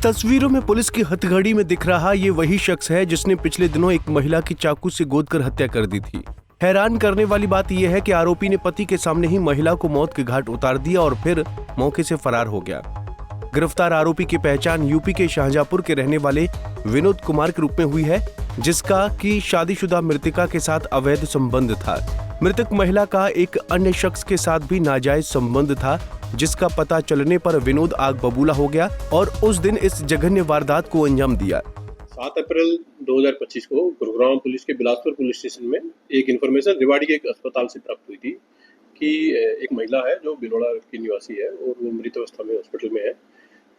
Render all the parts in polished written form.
तस्वीरों में पुलिस की हथकड़ी में दिख रहा ये वही शख्स है जिसने पिछले दिनों एक महिला की चाकू से गोदकर हत्या कर दी थी। हैरान करने वाली बात यह है कि आरोपी ने पति के सामने ही महिला को मौत के घाट उतार दिया और फिर मौके से फरार हो गया। गिरफ्तार आरोपी की पहचान यूपी के शाहजहांपुर के रहने वाले विनोद कुमार के रूप में हुई है, जिसका की शादीशुदा मृतका के साथ अवैध संबंध था। मृतक महिला का एक अन्य शख्स के साथ भी नाजायज संबंध था, जिसका पता चलने पर विनोद आग बबूला हो गया और उस दिन इस जघन्य वारदात को अंजाम दिया। 7 अप्रैल 2025 को गुरुग्राम पुलिस के बिलासपुर पुलिस स्टेशन में एक इन्फॉर्मेशन रेवाड़ी के एक अस्पताल से प्राप्त हुई थी कि एक महिला है जो बिलोड़ा की निवासी है और वो मृत अवस्था में हॉस्पिटल में है,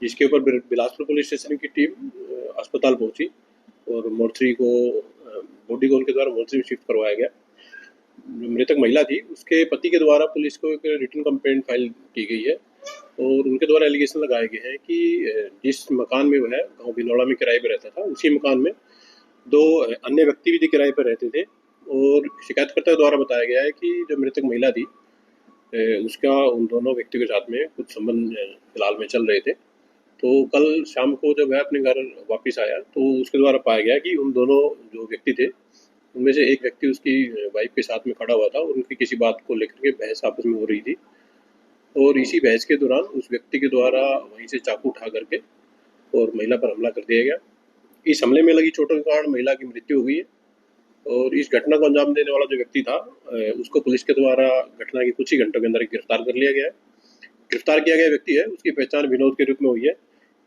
जिसके ऊपर बिलासपुर पुलिस स्टेशन की टीम अस्पताल पहुंची और मोर्चरी को बॉडी को उनके द्वारा मोर्चरी में शिफ्ट करवाया गया। मृतक महिला थी, उसके पति के द्वारा पुलिस को एक रिटन कंप्लेंट फाइल की गई है और उनके द्वारा एलिगेशन लगाए गए हैं कि जिस मकान में वह गांव बिलोड़ा में किराए पर रहता था, उसी मकान में 2 अन्य व्यक्ति भी किराए पर रहते थे और शिकायतकर्ता द्वारा बताया गया है कि जो मृतक महिला थी उसका उन दोनों व्यक्तियों के साथ में कुछ संबंध फिलहाल में चल रहे थे। तो कल शाम को जब वह अपने घर वापस आया तो उसके द्वारा पाया गया कि उन दोनों जो व्यक्ति थे उनमें से एक व्यक्ति उसकी वाइफ के साथ में खड़ा हुआ था और उनकी किसी बात को लेकर के बहस आपस में हो रही थी और इसी बहस के दौरान उस व्यक्ति के द्वारा वहीं से चाकू उठा करके और महिला पर हमला कर दिया गया। इस हमले में लगी चोटों के कारण महिला की मृत्यु हो गई है और इस घटना को अंजाम देने वाला जो व्यक्ति था उसको पुलिस के द्वारा घटना के कुछ ही घंटों के अंदर गिरफ्तार कर लिया गया है। गिरफ्तार किया गया व्यक्ति है, उसकी पहचान विनोद के रूप में हुई है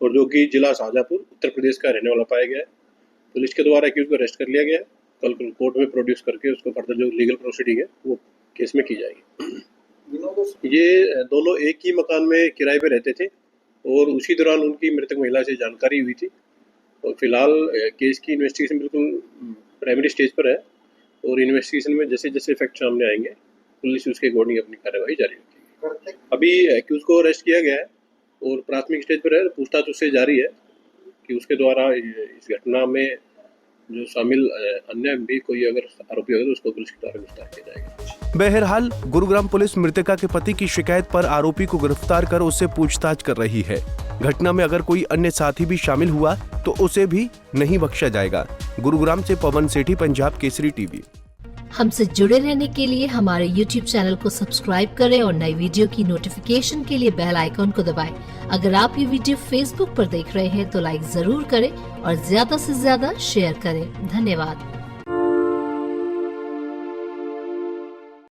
और जो कि जिला शाहजहांपुर उत्तर प्रदेश का रहने वाला पाया गया है। पुलिस के द्वारा एक्यूज को अरेस्ट कर लिया गया है। कल कोर्ट में प्रोड्यूस करके उसको फर्दर जो लीगल प्रोसीडिंग है वो केस में की जाएगी। ये दोनों एक ही मकान में किराए पे रहते थे और उसी दौरान उनकी मृतक महिला से जानकारी हुई थी और फिलहाल केस की इन्वेस्टिगेशन बिल्कुल प्राइमरी स्टेज पर है और इन्वेस्टिगेशन में जैसे जैसे फैक्ट सामने आएंगे पुलिस उसके अकॉर्डिंग अपनी कार्रवाई जारी रखेगी। अभी एक्यूज को अरेस्ट किया गया है और प्राथमिक स्टेज पर है, पूछताछ उससे जारी है कि उसके द्वारा इस घटना में जो शामिल अन्य भी कोई अगर आरोपी होगा तो उसको पुलिस के द्वारा गिरफ्तार किया जाएगा। बहरहाल गुरुग्राम पुलिस मृतका के पति की शिकायत पर आरोपी को गिरफ्तार कर उससे पूछताछ कर रही है। घटना में अगर कोई अन्य साथी भी शामिल हुआ तो उसे भी नहीं बख्शा जाएगा। गुरुग्राम से पवन सेठी, पंजाब केसरी टीवी। हमसे जुड़े रहने के लिए हमारे YouTube चैनल को सब्सक्राइब करें और नई वीडियो की नोटिफिकेशन के लिए बेल आइकॉन को दबाएं। अगर आप ये वीडियो Facebook पर देख रहे हैं तो लाइक जरूर करें और ज्यादा से ज्यादा शेयर करें। धन्यवाद।